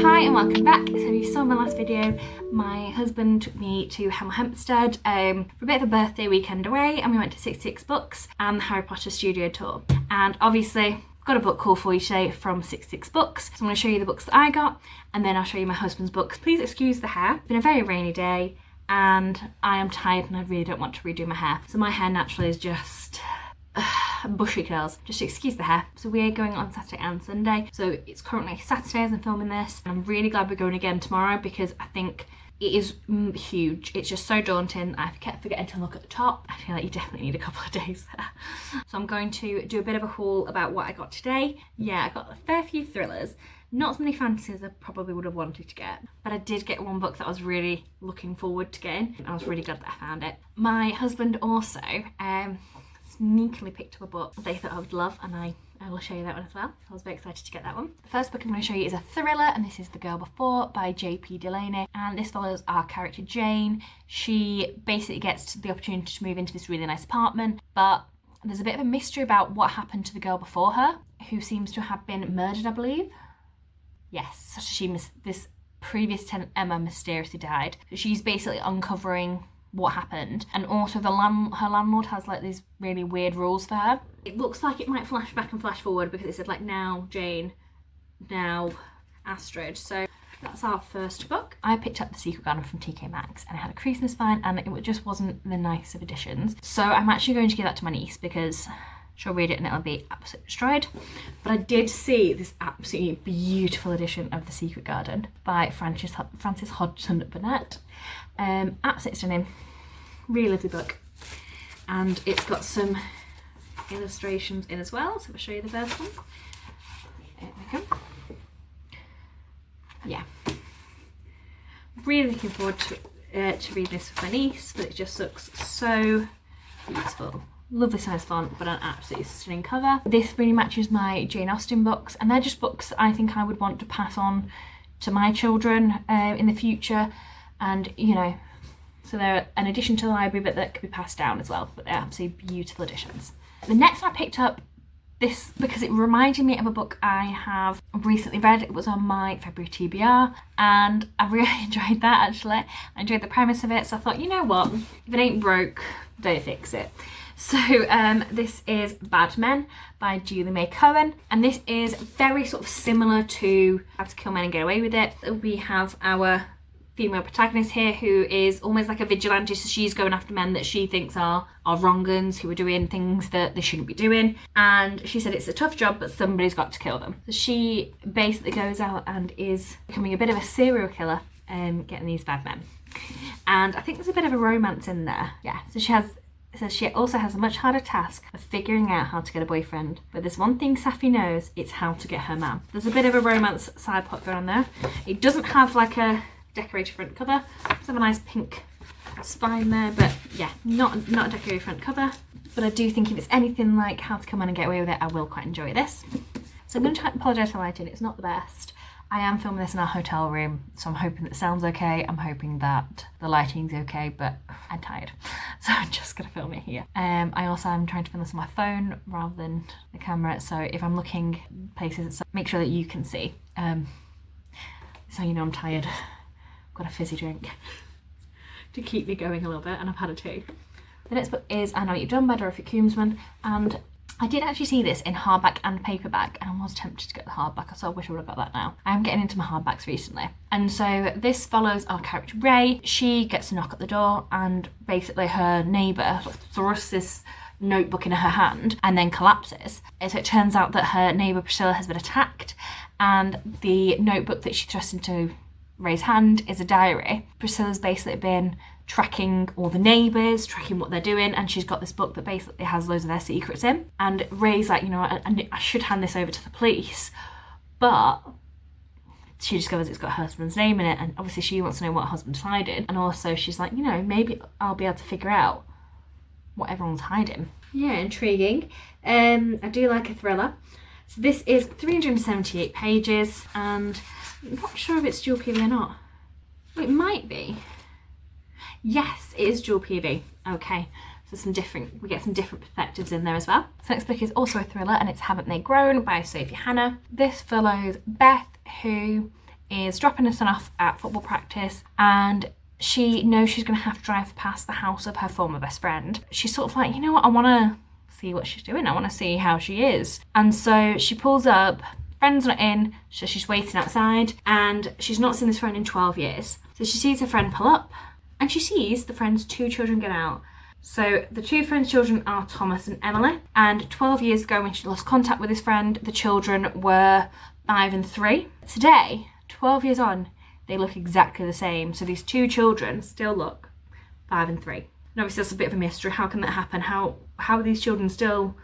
Hi and welcome back. So you saw in my last video, my husband took me to Hemel Hempstead for a bit of a birthday weekend away, and we went to 66 Books and the Harry Potter studio tour. And obviously got a book haul for you today from 66 Books. So I'm going to show you the books that I got, and then I'll show you my husband's books. Please excuse the hair. It's been a very rainy day and I am tired and I really don't want to redo my hair. So my hair naturally is just bushy curls. Just excuse the hair. So we're going on Saturday and Sunday. So it's currently Saturday as I'm filming this, and I'm really glad we're going again tomorrow because I think it is huge. It's just so daunting. I kept forgetting to look at the top. I feel like you definitely need a couple of days there. So I'm going to do a bit of a haul about what I got today. Yeah, I got a fair few thrillers. Not as many fantasies I probably would have wanted to get, but I did get one book that I was really looking forward to getting. I was really glad that I found it. My husband also sneakily picked up a book that he thought I would love, and I will show you that one as well. I was very excited to get that one. The first book I'm going to show you is a thriller, and this is The Girl Before by J.P. Delaney, and this follows our character Jane. She basically gets the opportunity to move into this really nice apartment, but there's a bit of a mystery about what happened to the girl before her, who seems to have been murdered, I believe. Yes, so this previous tenant Emma mysteriously died. So she's basically uncovering what happened, and also her landlord has like these really weird rules for her. It looks like it might flash back and flash forward because it said like now Jane, now Astrid. So that's our first book. I picked up The Secret Garden from TK Maxx, and it had a crease in the spine and it just wasn't the nice of editions. So I'm actually going to give that to my niece because she'll read it and it'll be absolutely destroyed. But I did see this absolutely beautiful edition of The Secret Garden by Frances Hodgson Burnett. Absolutely stunning, really lovely book, and it's got some illustrations in as well. So I'll show you the first one. There we go. Yeah, really looking forward to read this with my niece, but it just looks so beautiful. Lovely size font, but an absolutely stunning cover. This really matches my Jane Austen books, and they're just books that I think I would want to pass on to my children in the future. And you know, so they're an addition to the library, but that could be passed down as well. But they're absolutely beautiful editions. The next one I picked up this because it reminded me of a book I have recently read. It was on my February TBR, and I really enjoyed that actually. I enjoyed the premise of it, so I thought, you know what, if it ain't broke, don't fix it. So this is Bad Men by Julie May Cohen, and this is very sort of similar to How to Kill Men and Get Away with It. We have our female protagonist here who is almost like a vigilante, so she's going after men that she thinks are wrong-uns, who are doing things that they shouldn't be doing, and she said it's a tough job but somebody's got to kill them. So she basically goes out and is becoming a bit of a serial killer and getting these bad men, and I think there's a bit of a romance in there. Yeah, so she also has a much harder task of figuring out how to get a boyfriend, but there's one thing Safi knows, it's how to get her man. There's a bit of a romance side plot going on there. It doesn't have like a decorated front cover. It's have a nice pink spine there, but yeah, not a decorated front cover. But I do think if it's anything like How to Come On and Get Away With It, I will quite enjoy this. So I'm going to apologise for lighting, it's not the best. I am filming this in our hotel room, so I'm hoping that the sound's okay. I'm hoping that the lighting's okay, but I'm tired, so I'm just going to film it here. I also am trying to film this on my phone rather than the camera, so if I'm looking places, make sure that you can see. So you know I'm tired. Got a fizzy drink to keep me going a little bit, and I've had a tea. The next book is I Know What You've Done by Dorothy Koomsman, and I did actually see this in hardback and paperback, and I was tempted to get the hardback, so I wish I would have got that now. I am getting into my hardbacks recently, and so this follows our character Ray. She gets a knock at the door, and basically her neighbour thrusts this notebook in her hand and then collapses. And so it turns out that her neighbour Priscilla has been attacked, and the notebook that she thrusts into Ray's hand is a diary. Priscilla's basically been tracking all the neighbours, tracking what they're doing, and she's got this book that basically has loads of their secrets in. And Ray's like, you know, I should hand this over to the police, but she discovers it's got her husband's name in it, and obviously she wants to know what her husband's hiding, and also she's like, you know, maybe I'll be able to figure out what everyone's hiding. Yeah, intriguing. I do like a thriller. So this is 378 pages, and I'm not sure if it's dual PV or not. Well, it might be. Yes, it is dual PV. Okay, so we get some different perspectives in there as well. So next book is also a thriller, and it's Haven't They Grown by Sophie Hannah. This follows Beth, who is dropping her son off at football practice, and she knows she's going to have to drive past the house of her former best friend. She's sort of like, you know what, I want to see what she's doing. I want to see how she is. And so she pulls up, friend's not in, so she's waiting outside, and she's not seen this friend in 12 years. So she sees her friend pull up, and she sees the friend's 2 children get out. So the 2 friends' children are Thomas and Emily, and 12 years ago when she lost contact with this friend, the children were 5 and 3. Today, 12 years on, they look exactly the same. So these 2 children still look 5 and 3. And obviously that's a bit of a mystery. How can that happen? How are these children still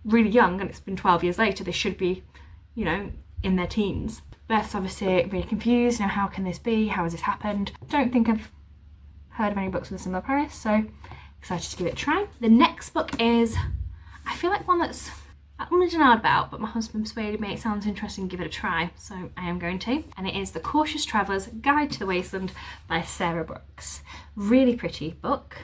really young, and it's been 12 years later? They should be, you know, in their teens. Beth's obviously really confused. You know, how can this be? How has this happened? Don't think I've heard of any books with a similar premise, so excited to give it a try. The next book is, I feel like one that's I'm going to know about, but my husband persuaded me it sounds interesting, give it a try, so I am going to. And it is The Cautious Traveller's Guide to the Wasteland by Sarah Brooks. Really pretty book.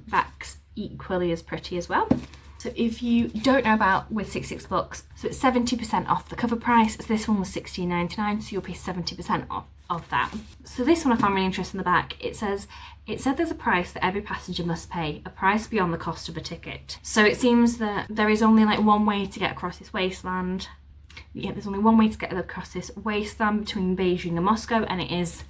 Back's equally as pretty as well. So if you don't know about With 66 Books, so it's 70% off the cover price. So this one was $16.99, so you'll pay 70% off of that. So this one I found really interesting in the back. It said there's a price that every passenger must pay, a price beyond the cost of a ticket. So it seems that there is only like one way to get across this wasteland. Yeah, there's only one way to get across this wasteland between Beijing and Moscow, and it is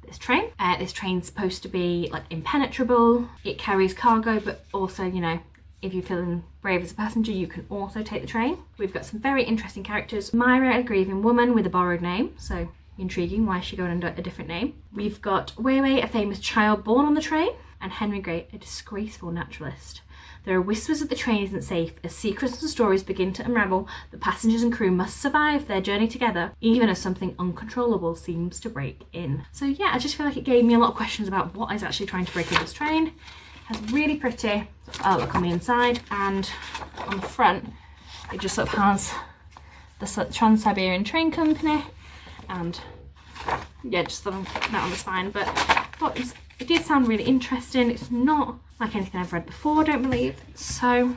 this train. This train's supposed to be like impenetrable. It carries cargo, but also, you know, if you're feeling brave as a passenger, you can also take the train. We've got some very interesting characters. Myra, a grieving woman with a borrowed name, so intriguing, why is she going under a different name? We've got Wei Wei, a famous child born on the train, and Henry Gray, a disgraceful naturalist. There are whispers that the train isn't safe. As secrets and stories begin to unravel, the passengers and crew must survive their journey together, even as something uncontrollable seems to break in. So yeah, I just feel like it gave me a lot of questions about what is actually trying to break into this train. Has really pretty artwork on the inside, and on the front it just sort of has the Trans-Siberian Train Company, and yeah, just that on the spine. But I thought it did sound really interesting. It's not like anything I've read before, I don't believe, so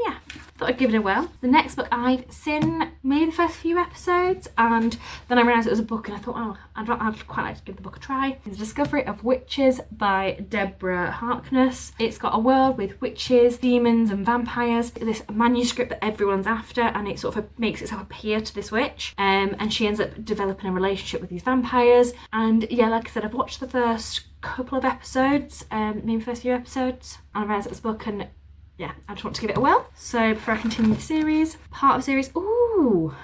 yeah, thought I'd give it a whirl. The next book, I've seen maybe the first few episodes, and then I realised it was a book, and I thought, oh, I'd quite like to give the book a try. It's The Discovery of Witches by Deborah Harkness. It's got a world with witches, demons and vampires, this manuscript that everyone's after, and it sort of makes itself appear to this witch, and she ends up developing a relationship with these vampires. And yeah, like I said, I've watched the first couple of episodes, maybe the first few episodes, and I realised it was a book, and yeah, I just want to give it a whirl. So before I continue the series, part of the series, ooh.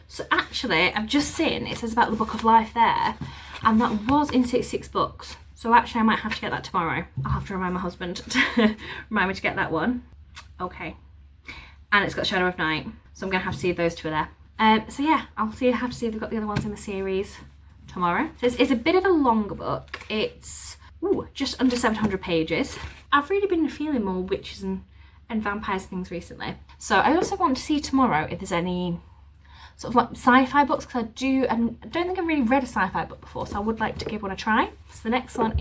So actually, I've just seen, it says about the Book of Life there, and that was in 66 Books. So actually I might have to get that tomorrow. I'll have to remind my husband to remind me to get that one. Okay. And it's got Shadow of Night, so I'm going to have to see if those two are there. So yeah, have to see if they've got the other ones in the series tomorrow. So it's a bit of a longer book. It's just under 700 pages. I've really been feeling more witches and vampires things recently. So I also want to see tomorrow if there's any sort of like sci-fi books, because I don't think I've really read a sci-fi book before, so I would like to give one a try. So the next one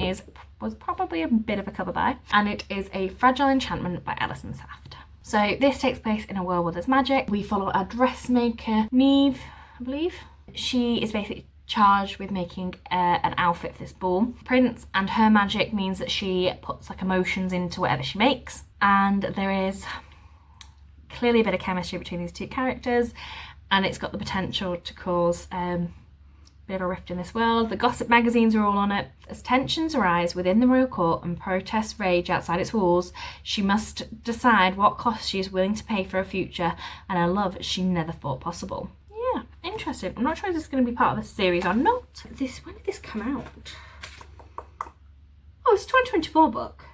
was probably a bit of a cover buy, and it is A Fragile Enchantment by Alison Saft. So this takes place in a world where there's magic. We follow a dressmaker, Neve, I believe. She is basically charged with making an outfit for this ball prince, and her magic means that she puts like emotions into whatever she makes, and there is clearly a bit of chemistry between these two characters, and it's got the potential to cause a bit of a rift in this world. The gossip magazines are all on it. As tensions arise within the royal court and protests rage outside its walls, she must decide what cost she is willing to pay for a future and a love she never thought possible. Yeah, interesting. I'm not sure if this is going to be part of the series or not. When did this come out? Oh, it's a 2024 book.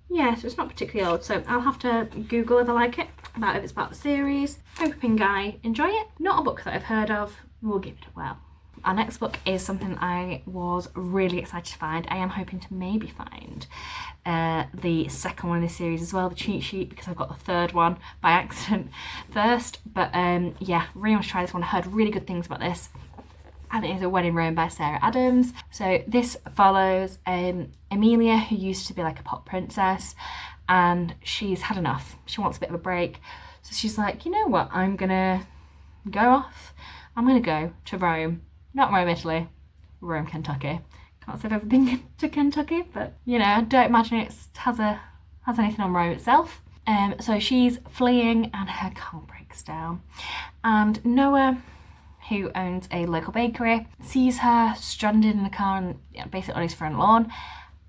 Yeah, so it's not particularly old, so I'll have to Google if I like it, about if it's part of the series. Hoping I enjoy it. Not a book that I've heard of. We'll give it a whirl. Our next book is something I was really excited to find. I am hoping to maybe find the second one in this series as well, the cheat sheet, because I've got the third one by accident first. But yeah, really want to try this one. I heard really good things about this. And it is A Wedding Rome by Sarah Adams. So this follows Amelia, who used to be like a pop princess, and she's had enough. She wants a bit of a break. So she's like, you know what, I'm gonna go off. I'm going to go to Rome. Not Rome, Italy. Rome, Kentucky. Can't say I've ever been to Kentucky, but you know, I don't imagine it has anything on Rome itself. So she's fleeing and her car breaks down. And Noah, who owns a local bakery, sees her stranded in a car and basically on his front lawn.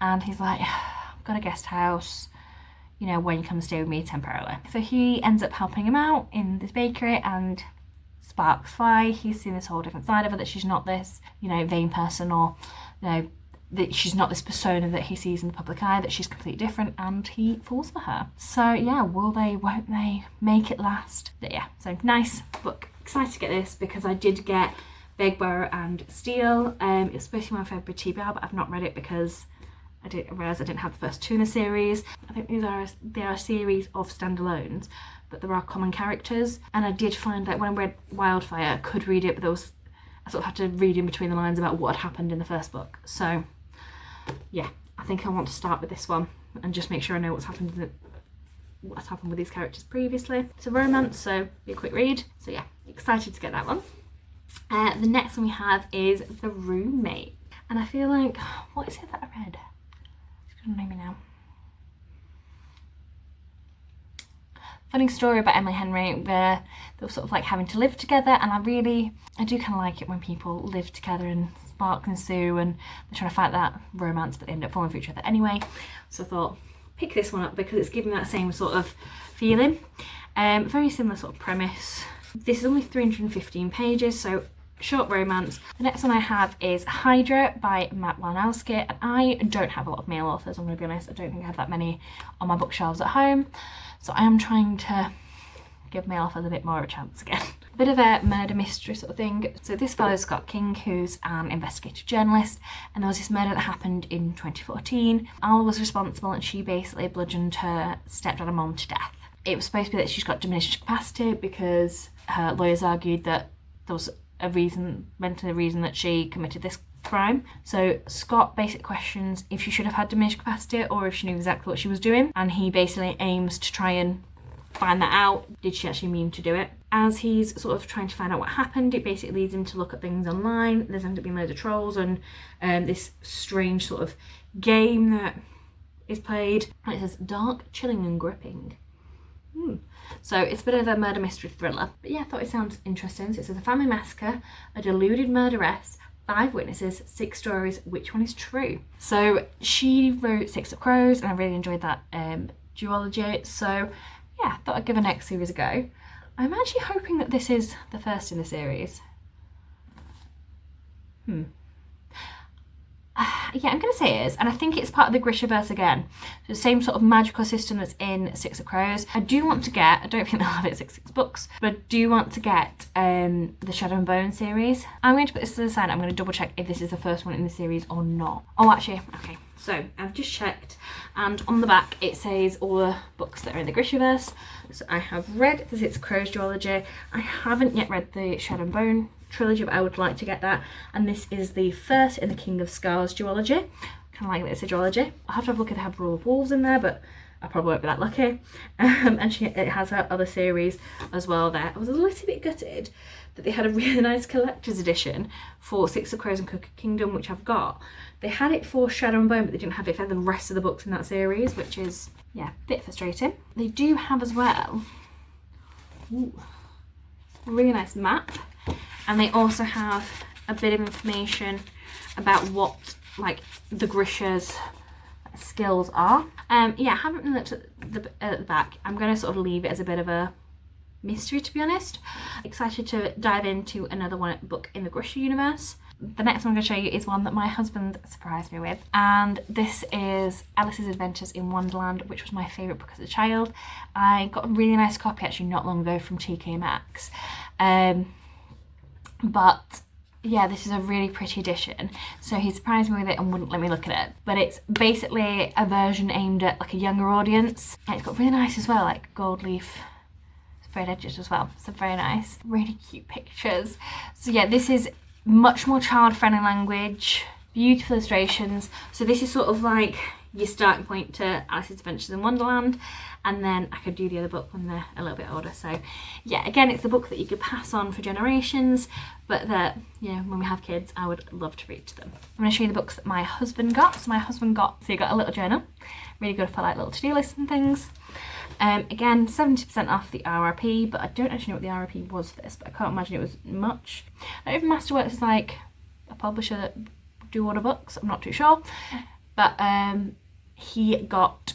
And he's like, I've got a guest house, you know, when you come stay with me temporarily. So he ends up helping him out in this bakery, and sparks fly. He's seen this whole different side of her, that she's not this, you know, vain person, or, you know, that she's not this persona that he sees in the public eye, that she's completely different, and he falls for her. So yeah, will they, won't they, make it last? But yeah, so nice book. Excited to get this because I did get Big Bow and Steel. It's supposed to be my favourite TBR, but I've not read it because I didn't realise I didn't have the first two in the series. I think they are a series of standalones, but there are common characters. And I did find that when I read Wildfire, I could read it, but I sort of had to read in between the lines about what had happened in the first book. So yeah, I think I want to start with this one and just make sure I know what's happened with these characters previously. It's a romance, so be a quick read. So yeah, excited to get that one. The next one we have is The Roommate, and I feel like, what is it that I read? It's gonna know me now. Funny story about Emily Henry, where they were sort of like having to live together, and I do kind of like it when people live together and sparks ensue and they're trying to fight that romance, but they end up falling for each other anyway. So I thought, pick this one up because it's giving that same sort of feeling. Very similar sort of premise. This is only 315 pages, so short romance. The next one I have is Hydra by Matt Walnowski, and I don't have a lot of male authors, I'm going to be honest. I don't think I have that many on my bookshelves at home, so I am trying to give male authors a bit more of a chance again. A bit of a murder mystery sort of thing. So this follows Scott King, who's an investigative journalist, and there was this murder that happened in 2014. Al was responsible, and she basically bludgeoned her stepdad and mom to death. It was supposed to be that she's got diminished capacity because her lawyers argued that there was a mental reason that she committed this crime. So Scott basically questions if she should have had diminished capacity or if she knew exactly what she was doing, and he basically aims to try and find that out. Did she actually mean to do it? As he's sort of trying to find out what happened, it basically leads him to look at things online. There's ended up being loads of trolls and this strange sort of game that is played, and it says dark, chilling and gripping. So it's a bit of a murder mystery thriller, but yeah, I thought it sounds interesting. So it says a family massacre, a deluded murderess, 5 witnesses, 6 stories, which one is true? So she wrote Six of Crows, and I really enjoyed that duology. So yeah, I thought I'd give the next series a go. I'm actually hoping that this is the first in the series. Yeah, I'm going to say it is, and I think it's part of the Grishaverse again. So the same sort of magical system that's in Six of Crows. I do want to get, I don't think they'll have it 6 books, but I do want to get the Shadow and Bone series. I'm going to put this to the side. I'm going to double check if this is the first one in the series or not. Oh, actually, okay. So I've just checked, and on the back it says all the books that are in the Grishaverse. So I have read the Six of Crows duology. I haven't yet read the Shadow and Bone trilogy, but I would like to get that. And this is the first in the King of Scars duology. Kind of like that it's a duology. I'll have to have a look if they have Rule of Wolves in there, but I probably won't be that lucky. And it has her other series as well there. I was a little bit gutted that they had a really nice collector's edition for Six of Crows and Cookie Kingdom, which I've got. They had it for Shadow and Bone, but they didn't have it for the rest of the books in that series, which is, yeah, a bit frustrating. They do have as well, a really nice map, and they also have a bit of information about what, like, the Grisha's skills are. Yeah, I haven't really looked at the back. I'm going to sort of leave it as a bit of a mystery, to be honest. Excited to dive into another book in the Grisha universe. The next one I'm going to show you is one that my husband surprised me with, and this is Alice's Adventures in Wonderland, which was my favourite book as a child. I got a really nice copy actually not long ago from TK Maxx, but yeah, this is a really pretty edition. So he surprised me with it and wouldn't let me look at it, but it's basically a version aimed at like a younger audience, and it's got really nice as well, like gold leaf sprayed edges as well, so very nice, really cute pictures. So yeah, this is much more child-friendly language, beautiful illustrations. So this is sort of like your starting point to Alice's Adventures in Wonderland, and then I could do the other book when they're a little bit older. So yeah, again, it's a book that you could pass on for generations, but that, you know, when we have kids, I would love to read to them. I'm going to show you the books that my husband got. So he got a little journal, really good for like little to-do lists and things. Again, 70% off the RRP, but I don't actually know what the RRP was for this, but I can't imagine it was much. I don't know if Masterworks is like a publisher that do order books, I'm not too sure. But he got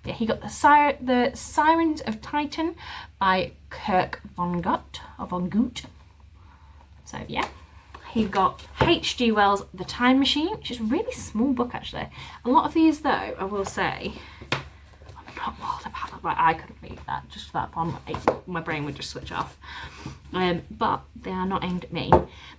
the Sirens of Titan by Kirk Vonnegut. So yeah. He got H.G. Wells' The Time Machine, which is a really small book actually. A lot of these though, I will say, I'm not more about, like, I couldn't read that, just for that one, my brain would just switch off. But they are not aimed at me.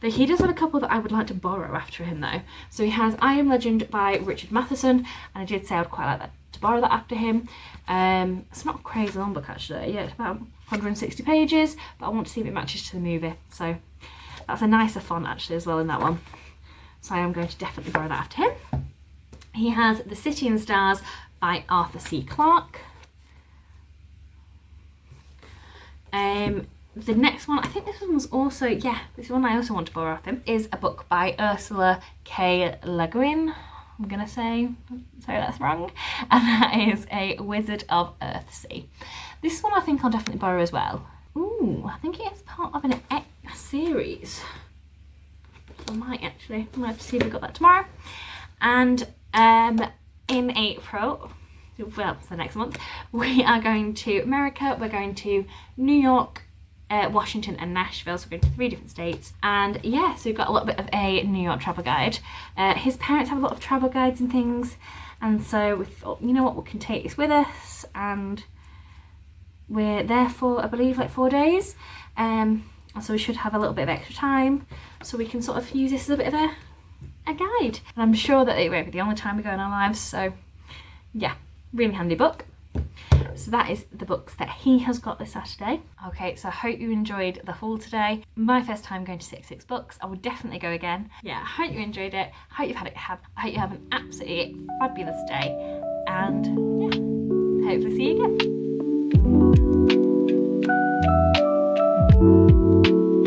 But he does have a couple that I would like to borrow after him though. So he has I Am Legend by Richard Matheson, and I did say I'd quite like that to borrow that after him. It's not a crazy long book actually, yeah, it's about 160 pages, but I want to see if it matches to the movie. So that's a nicer font actually as well in that one. So I am going to definitely borrow that after him. He has The City and Stars by Arthur C. Clarke. The next one, I think this one was also, yeah, this one I also want to borrow off him, is a book by Ursula K. Le Guin. I'm gonna say that's wrong. And that is A Wizard of Earthsea. This one I think I'll definitely borrow as well. Ooh, I think it is part of a series. I might have to see if we got that tomorrow. And in April, well, it's the next month, we are going to America. We're going to New York, Washington and Nashville, so we're going to 3 different states. And yeah, so we've got a little bit of a New York travel guide. His parents have a lot of travel guides and things, and so we thought, you know what, we can take this with us, and we're there for, I believe, like 4 days. So we should have a little bit of extra time, so we can sort of use this as a bit of a guide. And I'm sure that it won't be the only time we go in our lives, so yeah, really handy book. So that is the books that he has got this Saturday. Okay, so I hope you enjoyed the haul today. My first time going to 66 Books. I would definitely go again. Yeah, I hope you enjoyed it. I hope I hope you have an absolutely fabulous day. And yeah, hopefully see you again.